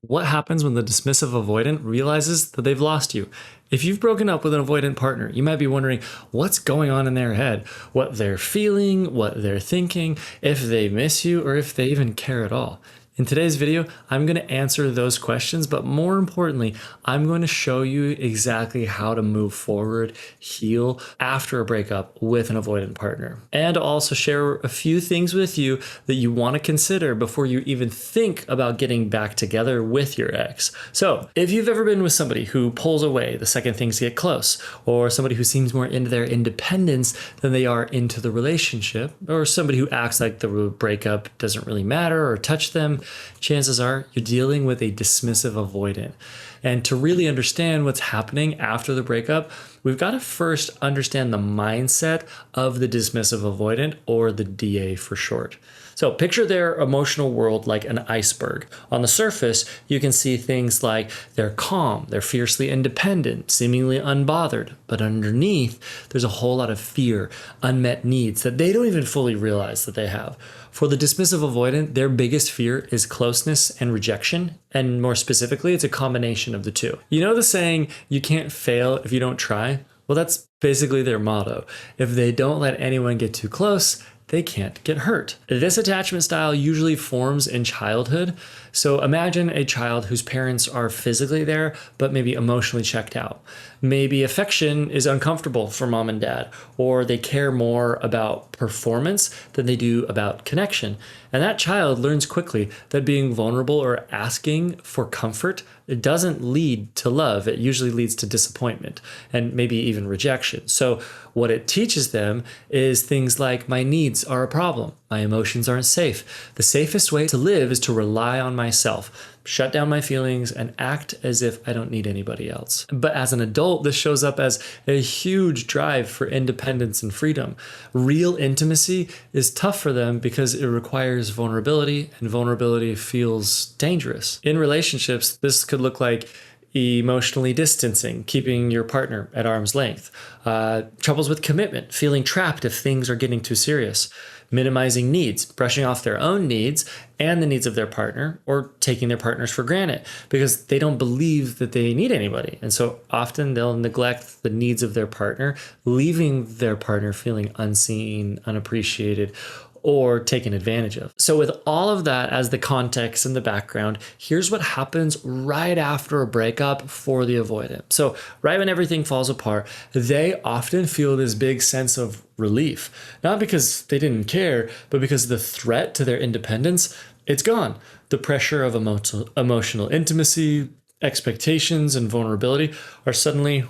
What happens when the dismissive avoidant realizes that they've lost you? If you've broken up with an avoidant partner, you might be wondering what's going on in their head, what they're feeling, what they're thinking, if they miss you, or if they even care at all. In today's video, I'm going to answer those questions, but more importantly, I'm going to show you exactly how to move forward, heal after a breakup with an avoidant partner, and also share a few things with you that you want to consider before you even think about getting back together with your ex. So, if you've ever been with somebody who pulls away the second things get close, or somebody who seems more into their independence than they are into the relationship, or somebody who acts like the breakup doesn't really matter or touch them, chances are you're dealing with a dismissive avoidant. And to really understand what's happening after the breakup, we've got to first understand the mindset of the dismissive avoidant, or the DA for short. So picture their emotional world like an iceberg. On the surface, you can see things like they're calm, they're fiercely independent, seemingly unbothered. But underneath, there's a whole lot of fear, unmet needs that they don't even fully realize that they have. For the dismissive avoidant, their biggest fear is closeness and rejection. And more specifically, it's a combination of the two. You know the saying, you can't fail if you don't try? Well, that's basically their motto. If they don't let anyone get too close, they can't get hurt. This attachment style usually forms in childhood. So imagine a child whose parents are physically there, but maybe emotionally checked out. Maybe affection is uncomfortable for mom and dad, or they care more about performance than they do about connection. And that child learns quickly that being vulnerable or asking for comfort, it doesn't lead to love. It usually leads to disappointment and maybe even rejection. So what it teaches them is things like, my needs are a problem. My emotions aren't safe. The safest way to live is to rely on myself, shut down my feelings, and act as if I don't need anybody else. But as an adult, this shows up as a huge drive for independence and freedom. Real intimacy is tough for them because it requires vulnerability, and vulnerability feels dangerous. In relationships, this could look like emotionally distancing, keeping your partner at arm's length, troubles with commitment, feeling trapped if things are getting too serious, minimizing needs, brushing off their own needs and the needs of their partner, or taking their partners for granted because they don't believe that they need anybody. And so often they'll neglect the needs of their partner, leaving their partner feeling unseen, unappreciated, or taken advantage of. So with all of that as the context and the background, here's what happens right after a breakup for the avoidant. So right when everything falls apart, they often feel this big sense of relief, not because they didn't care, but because the threat to their independence, it's gone. The pressure of emotional intimacy, expectations, and vulnerability are suddenly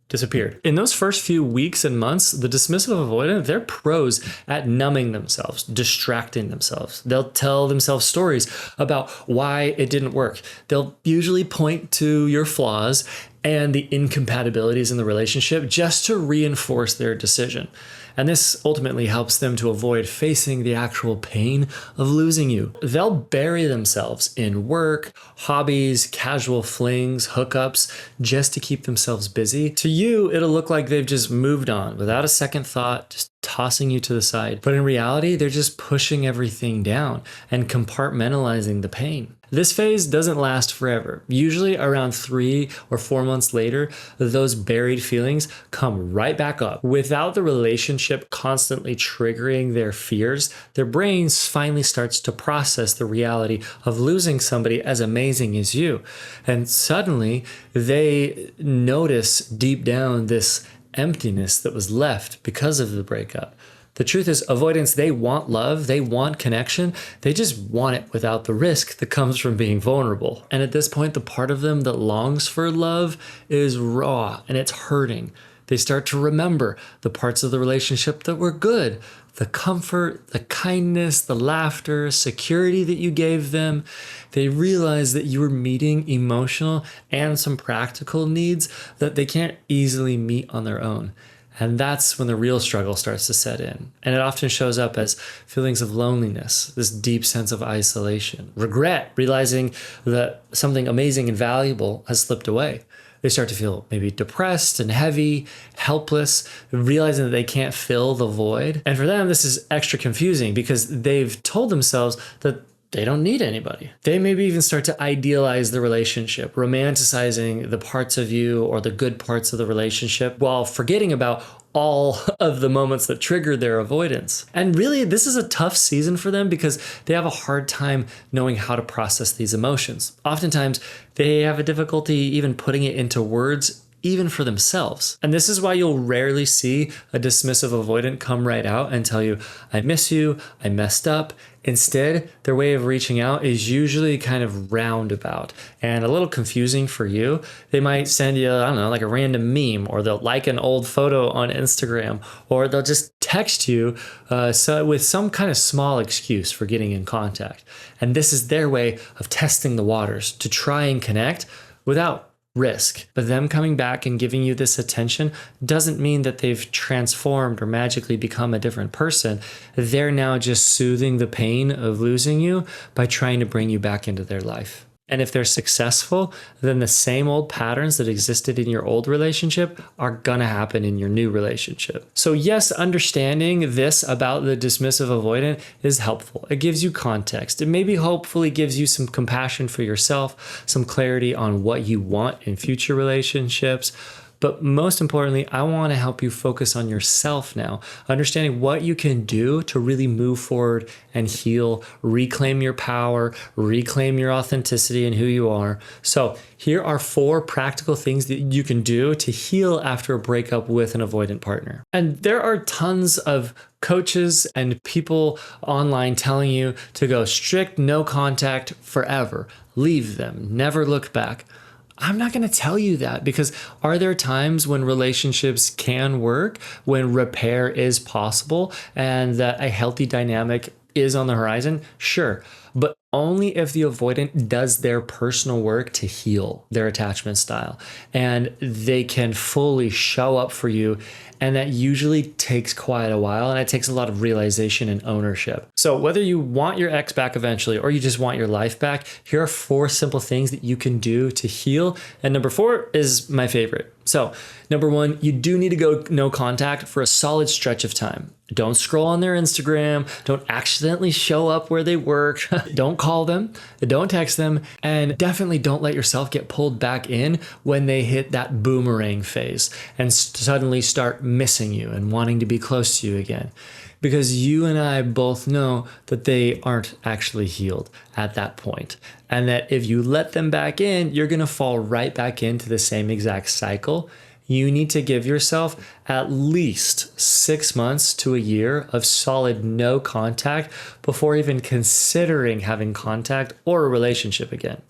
disappeared. In those first few weeks and months, the dismissive avoidant, they're pros at numbing themselves, distracting themselves. They'll tell themselves stories about why it didn't work. They'll usually point to your flaws and the incompatibilities in the relationship just to reinforce their decision. And this ultimately helps them to avoid facing the actual pain of losing you. They'll bury themselves in work, hobbies, casual flings, hookups, just to keep themselves busy. To you, it'll look like they've just moved on without a second thought, just tossing you to the side. But in reality, they're just pushing everything down and compartmentalizing the pain. This phase doesn't last forever. Usually around 3 or 4 months later, those buried feelings come right back up. Without the relationship constantly triggering their fears, their brains finally starts to process the reality of losing somebody as amazing as you. And suddenly they notice deep down this emptiness that was left because of the breakup. The truth is, avoidance, they want love, they want connection, they just want it without the risk that comes from being vulnerable. And at this point, the part of them that longs for love is raw and it's hurting. They start to remember the parts of the relationship that were good, the comfort, the kindness, the laughter, security that you gave them. They realize that you were meeting emotional and some practical needs that they can't easily meet on their own. And that's when the real struggle starts to set in. And it often shows up as feelings of loneliness, this deep sense of isolation, regret, realizing that something amazing and valuable has slipped away. They start to feel maybe depressed and heavy, helpless, realizing that they can't fill the void. And for them, this is extra confusing because they've told themselves that they don't need anybody. They maybe even start to idealize the relationship, romanticizing the parts of you or the good parts of the relationship while forgetting about all of the moments that triggered their avoidance. And really, this is a tough season for them because they have a hard time knowing how to process these emotions. Oftentimes, they have a difficulty even putting it into words, even for themselves. And this is why you'll rarely see a dismissive avoidant come right out and tell you, I miss you, I messed up. Instead, their way of reaching out is usually kind of roundabout and a little confusing for you. They might send you, I don't know, like a random meme, or they'll like an old photo on Instagram, or they'll just text you with some kind of small excuse for getting in contact. And this is their way of testing the waters to try and connect without risk. But them coming back and giving you this attention doesn't mean that they've transformed or magically become a different person. They're now just soothing the pain of losing you by trying to bring you back into their life. And if they're successful, then the same old patterns that existed in your old relationship are gonna happen in your new relationship. So yes, understanding this about the dismissive avoidant is helpful. It gives you context. It maybe hopefully gives you some compassion for yourself, some clarity on what you want in future relationships. But most importantly, I want to help you focus on yourself now, understanding what you can do to really move forward and heal, reclaim your power, reclaim your authenticity and who you are. So here are 4 practical things that you can do to heal after a breakup with an avoidant partner. And there are tons of coaches and people online telling you to go strict no contact forever, leave them, never look back. I'm not going to tell you that, because are there times when relationships can work, when repair is possible, and that a healthy dynamic is on the horizon? Sure. But only if the avoidant does their personal work to heal their attachment style and they can fully show up for you. And that usually takes quite a while, and it takes a lot of realization and ownership. So whether you want your ex back eventually or you just want your life back, here are 4 simple things that you can do to heal. And number 4 is my favorite. So number 1, you do need to go no contact for a solid stretch of time. Don't scroll on their Instagram. Don't accidentally show up where they work. Don't call them. Don't text them. And definitely don't let yourself get pulled back in when they hit that boomerang phase and suddenly start missing you and wanting to be close to you again. Because you and I both know that they aren't actually healed at that point. And that if you let them back in, you're going to fall right back into the same exact cycle. You need to give yourself at least 6 months to a year of solid no contact before even considering having contact or a relationship again.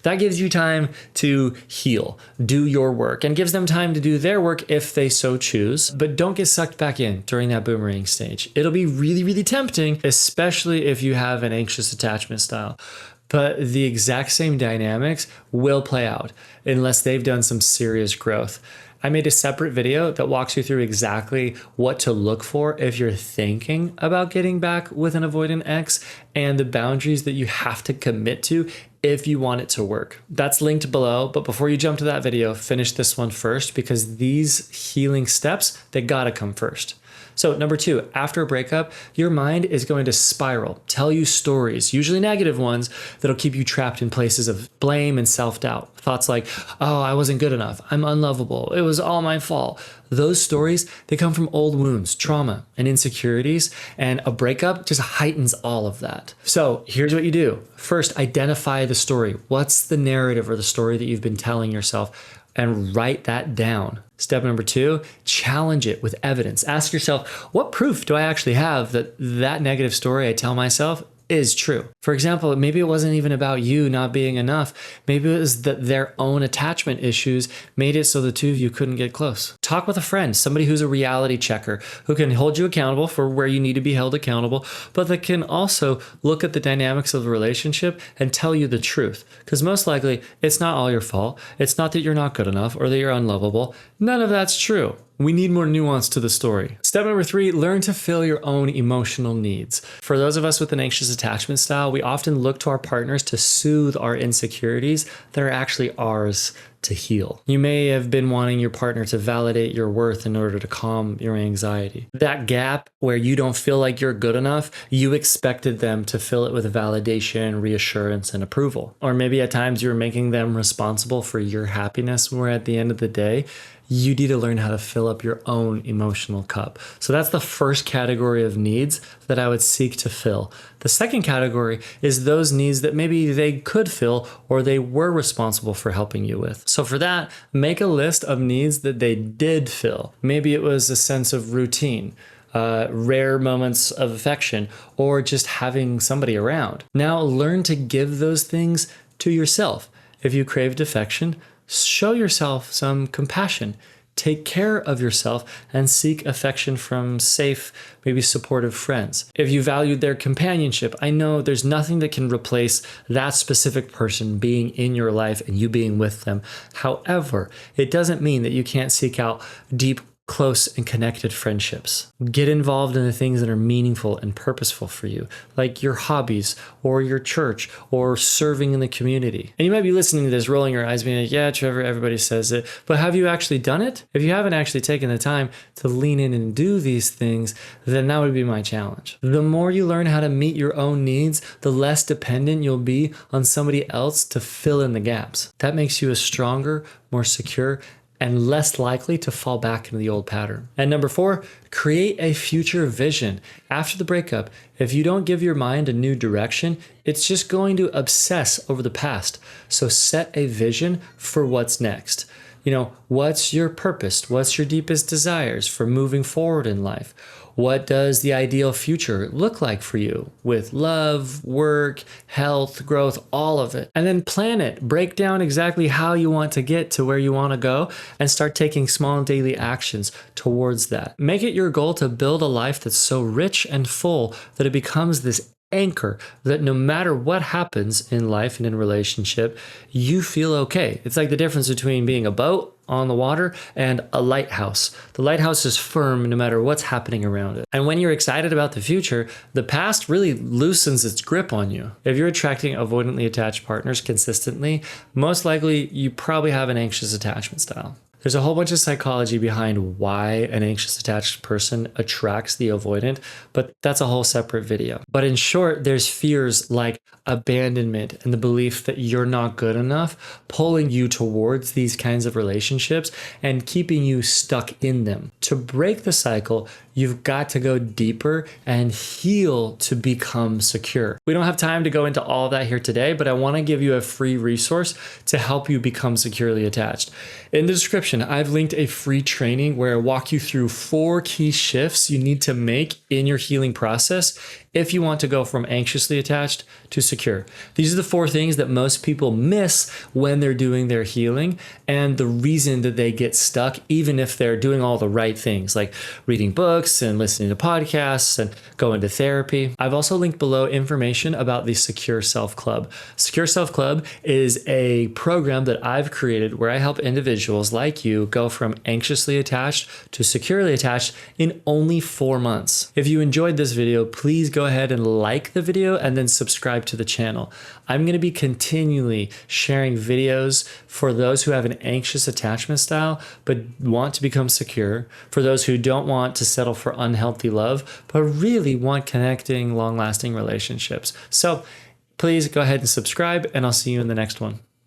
That gives you time to heal, do your work, and gives them time to do their work if they so choose. But don't get sucked back in during that boomerang stage. It'll be really, really tempting, especially if you have an anxious attachment style. But the exact same dynamics will play out unless they've done some serious growth. I made a separate video that walks you through exactly what to look for if you're thinking about getting back with an avoidant ex and the boundaries that you have to commit to if you want it to work. That's linked below, but before you jump to that video, finish this one first, because these healing steps, they gotta come first. So number 2, after a breakup, your mind is going to spiral, tell you stories, usually negative ones, that'll keep you trapped in places of blame and self-doubt. Thoughts like, oh, I wasn't good enough, I'm unlovable, it was all my fault. Those stories, they come from old wounds, trauma, and insecurities, and a breakup just heightens all of that. So here's what you do. First, identify the story. What's the narrative or the story that you've been telling yourself? And write that down. Step number 2, challenge it with evidence. Ask yourself, what proof do I actually have that that negative story I tell myself is true? For example, maybe it wasn't even about you not being enough. Maybe it was that their own attachment issues made it so the two of you couldn't get close. Talk with a friend, somebody who's a reality checker, who can hold you accountable for where you need to be held accountable, but that can also look at the dynamics of the relationship and tell you the truth. Because most likely, it's not all your fault. It's not that you're not good enough or that you're unlovable. None of that's true. We need more nuance to the story. Step number 3, learn to fill your own emotional needs. For those of us with an anxious attachment style, we often look to our partners to soothe our insecurities that are actually ours to heal. You may have been wanting your partner to validate your worth in order to calm your anxiety. That gap where you don't feel like you're good enough, you expected them to fill it with validation, reassurance, and approval. Or maybe at times you're making them responsible for your happiness, where at the end of the day, you need to learn how to fill up your own emotional cup. So that's the first category of needs that I would seek to fill. The second category is those needs that maybe they could fill or they were responsible for helping you with. So for that, make a list of needs that they did fill. Maybe it was a sense of routine, rare moments of affection, or just having somebody around. Now learn to give those things to yourself. If you craved affection, show yourself some compassion. Take care of yourself and seek affection from safe, maybe supportive friends. If you valued their companionship, I know there's nothing that can replace that specific person being in your life and you being with them. However, it doesn't mean that you can't seek out deep, close and connected friendships. Get involved in the things that are meaningful and purposeful for you, like your hobbies or your church or serving in the community. And you might be listening to this, rolling your eyes, being like, yeah, Trevor, everybody says it, but have you actually done it? If you haven't actually taken the time to lean in and do these things, then that would be my challenge. The more you learn how to meet your own needs, the less dependent you'll be on somebody else to fill in the gaps. That makes you a stronger, more secure, and less likely to fall back into the old pattern. And number 4, create a future vision. After the breakup, if you don't give your mind a new direction, it's just going to obsess over the past. So set a vision for what's next. What's your purpose? What's your deepest desires for moving forward in life? What does the ideal future look like for you with love, work, health, growth, all of it? And then plan it. Break down exactly how you want to get to where you want to go and start taking small daily actions towards that. Make it your goal to build a life that's so rich and full that it becomes this anchor that no matter what happens in life and in relationship, you feel okay. It's like the difference between being a boat on the water and a lighthouse. The lighthouse is firm no matter what's happening around it. And when you're excited about the future, the past really loosens its grip on you. If you're attracting avoidantly attached partners consistently, most likely you probably have an anxious attachment style. There's a whole bunch of psychology behind why an anxious attached person attracts the avoidant, but that's a whole separate video. But in short, there's fears like abandonment and the belief that you're not good enough, pulling you towards these kinds of relationships and keeping you stuck in them. To break the cycle, you've got to go deeper and heal to become secure. We don't have time to go into all of that here today, but I want to give you a free resource to help you become securely attached. In the description, I've linked a free training where I walk you through 4 key shifts you need to make in your healing process if you want to go from anxiously attached to secure. These are the 4 things that most people miss when they're doing their healing and the reason that they get stuck, even if they're doing all the right things like reading books and listening to podcasts and going to therapy. I've also linked below information about the Secure Self Club. Secure Self Club is a program that I've created where I help individuals like you go from anxiously attached to securely attached in only 4 months. If you enjoyed this video, please go ahead and like the video and then subscribe to the channel. I'm going to be continually sharing videos for those who have an anxious attachment style but want to become secure, for those who don't want to settle for unhealthy love but really want connecting, long-lasting relationships. So please go ahead and subscribe, and I'll see you in the next one.